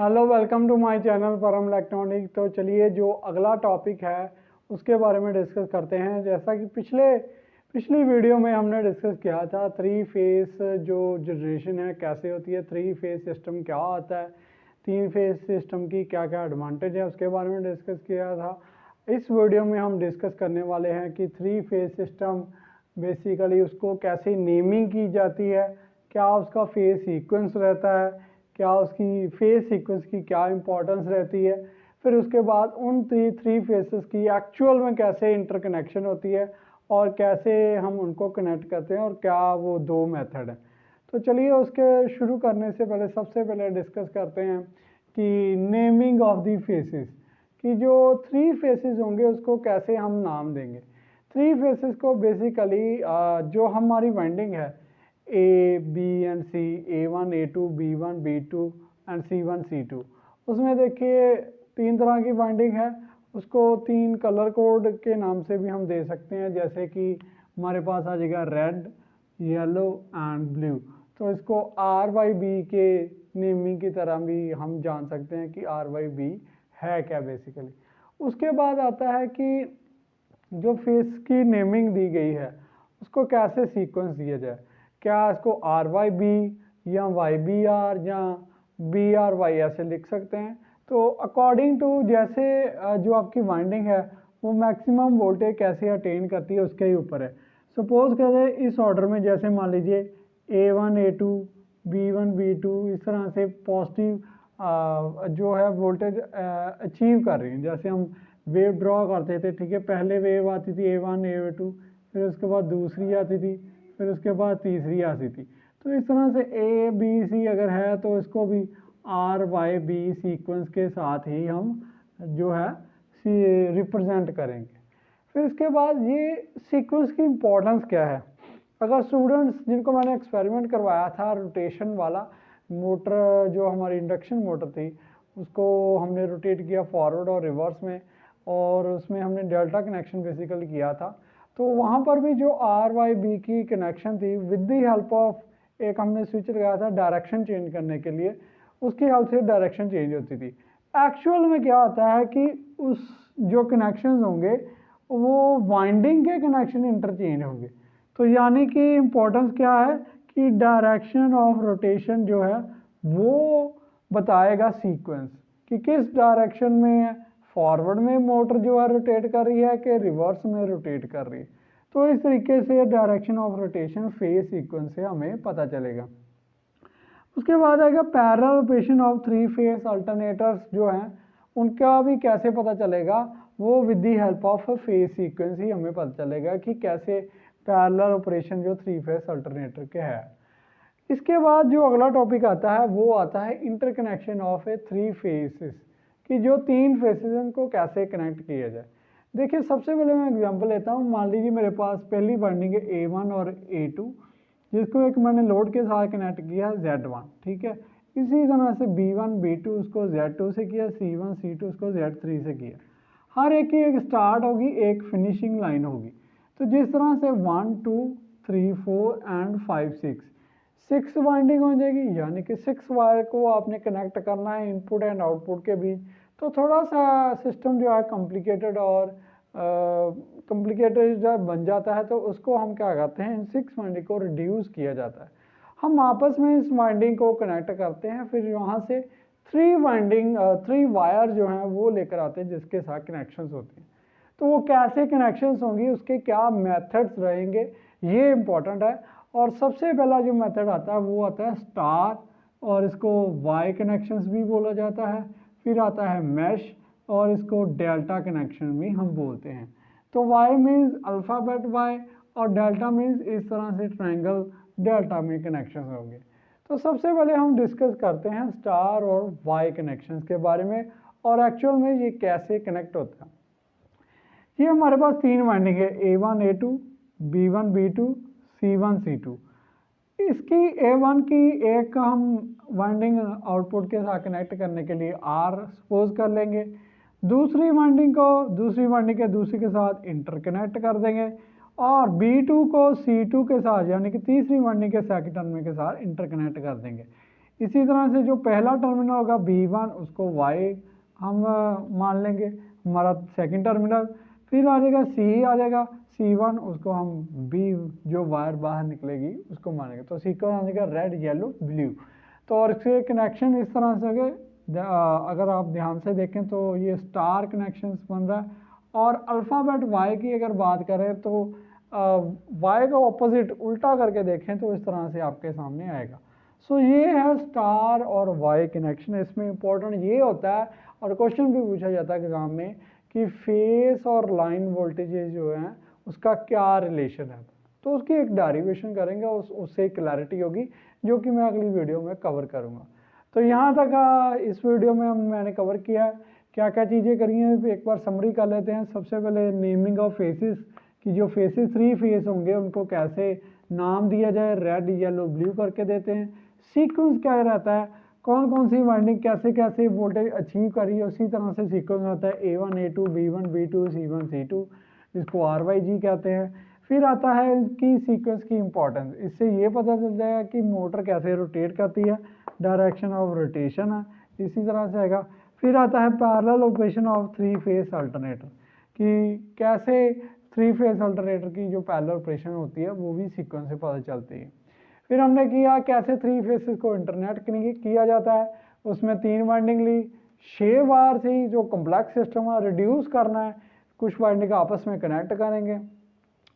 Hello, welcome to my channel Param electronic. तो चलिए जो अगला टॉपिक है उसके बारे में डिस्कस करते हैं। जैसा कि पिछली वीडियो में हमने डिस्कस किया था, थ्री फेस जो जनरेशन है कैसे होती है, थ्री फेस सिस्टम क्या होता है, तीन फेस सिस्टम की क्या क्या एडवांटेज है उसके बारे में डिस्कस किया था। इस वीडियो में हम डिस्कस करने वाले हैं कि थ्री फेस सिस्टम बेसिकली उसको कैसे नेमिंग की जाती है, क्या उसका फेस सीक्वेंस रहता है, क्या उसकी फेस सीक्वेंस की क्या इंपॉर्टेंस रहती है, फिर उसके बाद उन थ्री फेसेस की एक्चुअल में कैसे इंटरकनेक्शन होती है और कैसे हम उनको कनेक्ट करते हैं और क्या वो दो मेथड हैं। तो चलिए उसके शुरू करने से पहले सबसे पहले डिस्कस करते हैं कि नेमिंग ऑफ दी फेसेस, कि जो थ्री फेसेस होंगे उसको कैसे हम नाम देंगे। थ्री फेसेस को बेसिकली जो हमारी वाइंडिंग है A B and C, A1 A2 B1 B2 and C1 C2, उसमें देखिए तीन तरह की बाइंडिंग है। उसको तीन कलर कोड के नाम से भी हम दे सकते हैं, जैसे कि हमारे पास आ जाएगा रेड, येलो एंड ब्लू। तो इसको RYB के नेमिंग की तरह भी हम जान सकते हैं कि RYB है क्या बेसिकली। उसके बाद आता है कि जो फेस की नेमिंग दी गई है उसको कैसे सीक्वेंस दिया जाए, क्या इसको RYB या YBR या BRY ऐसे लिख सकते हैं। तो अकॉर्डिंग टू जैसे जो आपकी वाइंडिंग है वो मैक्सिमम वोल्टेज कैसे अटेन करती है उसके ही ऊपर है। सपोज करें इस ऑर्डर में, जैसे मान लीजिए A1 A2 B1 B2 इस तरह से पॉजिटिव जो है वोल्टेज अचीव कर रही हैं। जैसे हम वेव ड्रॉ करते थे, ठीक है, पहले वेव आती थी A1 A2, फिर उसके बाद दूसरी आती थी, फिर उसके बाद तीसरी आती थी। तो इस तरह से ABC अगर है तो इसको भी RYB सीक्वेंस के साथ ही हम जो है रिप्रेजेंट करेंगे। फिर इसके बाद ये सीक्वेंस की इम्पोर्टेंस क्या है। अगर स्टूडेंट्स जिनको मैंने एक्सपेरिमेंट करवाया था रोटेशन वाला मोटर, जो हमारी इंडक्शन मोटर थी, उसको हमने रोटेट किया फॉरवर्ड और रिवर्स में, और उसमें हमने डेल्टा कनेक्शन बेसिकली किया था। तो वहाँ पर भी जो RYB की कनेक्शन थी विद द हेल्प ऑफ एक हमने स्विच लगाया था डायरेक्शन चेंज करने के लिए, उसकी हेल्प से डायरेक्शन चेंज होती थी। एक्चुअल में क्या होता है कि उस जो कनेक्शंस होंगे वो वाइंडिंग के कनेक्शन इंटरचेंज होंगे। तो यानी कि इम्पोर्टेंस क्या है कि डायरेक्शन ऑफ रोटेशन जो है वो बताएगा सीक्वेंस कि किस डायरेक्शन में फॉरवर्ड में मोटर जो है रोटेट कर रही है कि रिवर्स में रोटेट कर रही है। तो इस तरीके से direction of rotation phase sequence से हमें पता चलेगा। उसके बाद आएगा parallel operation of three phase alternators जो हैं उनका भी कैसे पता चलेगा, वो with the help of phase sequence ही हमें पता चलेगा कि कैसे पैरेलल ऑपरेशन जो थ्री फेस अल्टरनेटर के है। इसके बाद जो अगला टॉपिक आता है वो आता है interconnection of A three faces, कि जो तीन फेसेस हैं उनको कैसे कनेक्ट किया जाए। देखिए सबसे पहले मैं एग्जांपल लेता हूँ। मान लीजिए मेरे पास पहली वाइंडिंग है A1 और A2, जिसको एक मैंने लोड के साथ कनेक्ट किया Z1, ठीक है। इसी तरह से B1 B2 उसको Z2 से किया, C1 C2 उसको Z3 से किया। हर एक की एक स्टार्ट होगी, एक फिनिशिंग लाइन होगी। तो जिस तरह से 1 2 3 4 एंड 5 6 वाइंडिंग हो जाएगी, यानी कि 6 वायर को आपने कनेक्ट करना है इनपुट एंड आउटपुट के बीच। तो थोड़ा सा सिस्टम जो है कॉम्प्लिकेटेड और कॉम्प्लिकेटेड जब बन जाता है तो उसको हम क्या करते हैं, इन 6 वाइंडिंग को रिड्यूस किया जाता है। हम आपस में इस वाइंडिंग को कनेक्ट करते हैं, फिर वहाँ से 3 वायर जो हैं वो लेकर आते हैं जिसके साथ कनेक्शंस होते हैं। तो वो कैसे कनेक्शंस होंगी, उसके क्या मेथड्स रहेंगे, ये इम्पोर्टेंट है। और सबसे पहला जो मेथड आता है वो आता है स्टार, और इसको वाई कनेक्शंस भी बोला जाता है। फिर आता है मैश, और इसको डेल्टा कनेक्शन भी हम बोलते हैं। तो वाई मीन्स अल्फ़ाबेट वाई, और डेल्टा मीन्स इस तरह से ट्रायंगल डेल्टा में कनेक्शन होंगे। तो सबसे पहले हम डिस्कस करते हैं स्टार और वाई कनेक्शंस के बारे में, और एक्चुअल में ये कैसे कनेक्ट होता है। ये हमारे पास तीन वाइंडिंग है, A1 A2 B1 B2 C1 C2। इसकी A1 की एक हम वाइंडिंग आउटपुट के साथ कनेक्ट करने के लिए R सपोज कर लेंगे, दूसरी वाइंडिंग को दूसरी वाइंडिंग के दूसरी के साथ इंटरकनेक्ट कर देंगे, और B2 को C2 के साथ यानी कि तीसरी वाइंडिंग के सेकंड टर्मिनल के साथ इंटरकनेक्ट कर देंगे। इसी तरह से जो पहला टर्मिनल होगा B1 उसको Y हम मान लेंगे हमारा सेकंड टर्मिनल। फिर आ जाएगा C आ जाएगा C1 उसको हम B जो वायर बाहर निकलेगी उसको मानेंगे। तो सीक्वेंस आ जाएगा रेड येलो ब्लू। तो और इसके कनेक्शन इस तरह से होंगे, अगर आप ध्यान से देखें तो ये स्टार कनेक्शन बन रहा है। और अल्फ़ाबेट वाई की अगर बात करें तो वाई का ऑपोजिट उल्टा करके देखें तो इस तरह से आपके सामने आएगा। सो ये है स्टार और वाई कनेक्शन। इसमें इंपॉर्टेंट ये होता है और क्वेश्चन भी पूछा जाता है एग्जाम में कि फेस और लाइन वोल्टेजेस जो हैं उसका क्या रिलेशन है। तो उसकी एक डेरिवेशन करेंगे, उससे क्लैरिटी होगी जो कि मैं अगली वीडियो में कवर करूँगा। तो यहाँ तक इस वीडियो में मैंने कवर किया है क्या क्या चीज़ें करी हैं, एक बार समरी कर लेते हैं। सबसे पहले नेमिंग ऑफ फेसेस कि जो फेसेस 3 फेस होंगे उनको कैसे नाम दिया जाए, रेड येलो ब्लू करके देते हैं। सीक्वेंस क्या रहता है, कौन कौन सी वाइंडिंग कैसे कैसे वोल्टेज अचीव करी है, उसी तरह से सीक्वेंस आता है A1 A2 B1 B2 C1 C2 जिसको RYG कहते हैं। फिर आता है इसकी सीक्वेंस की इंपॉर्टेंस, इससे ये पता चल जाएगा कि मोटर कैसे रोटेट करती है, डायरेक्शन ऑफ रोटेशन है, इसी तरह से आएगा। फिर आता है parallel operation of 3 face alternator कि कैसे 3 फेस अल्टरनेटर की जो पैरेलल ऑपरेशन होती है वो भी सीक्वेंस से पता चलती है। फिर हमने किया कैसे 3 फेसेस को इंटरनेट किया जाता है, उसमें 3 वाइंडिंग ली, 6 वायर से जो कॉम्प्लेक्स सिस्टम है रिड्यूस करना है, कुछ वाइंडिंग आपस में कनेक्ट करेंगे।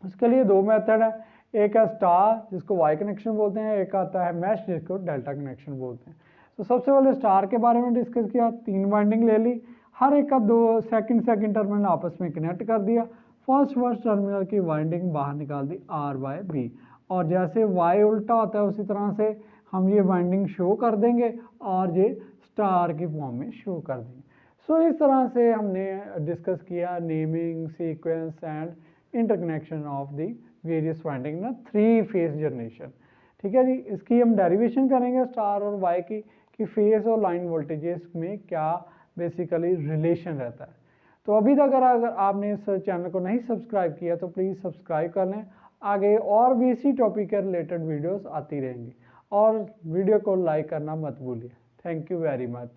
उसके लिए 2 मेथड है, एक है स्टार जिसको वाई कनेक्शन बोलते हैं, एक आता है मैश जिसको डेल्टा कनेक्शन बोलते हैं। तो सबसे पहले स्टार के बारे में डिस्कस किया, 3 वाइंडिंग ले ली, हर एक का 2 सेकंड टर्मिनल आपस में कनेक्ट कर दिया, फर्स्ट टर्मिनल की वाइंडिंग बाहर निकाल दी R/B। और जैसे Y उल्टा होता है उसी तरह से हम ये वाइंडिंग शो कर देंगे और ये स्टार की फॉर्म में शो कर देंगे। सो इस तरह से हमने डिस्कस किया naming, sequence and interconnection of the various winding ना 3 फेस जनरेशन। ठीक है जी, इसकी हम डेरिवेशन करेंगे स्टार और वाई की कि फेस और लाइन वोल्टेजेस में क्या बेसिकली रिलेशन रहता है। तो अभी तक अगर आपने इस चैनल को नहीं सब्सक्राइब किया तो प्लीज़ सब्सक्राइब कर लें, आगे और भी इसी टॉपिक के रिलेटेड वीडियोस आती रहेंगी। और वीडियो को लाइक करना मत भूलिए। Thank you very much.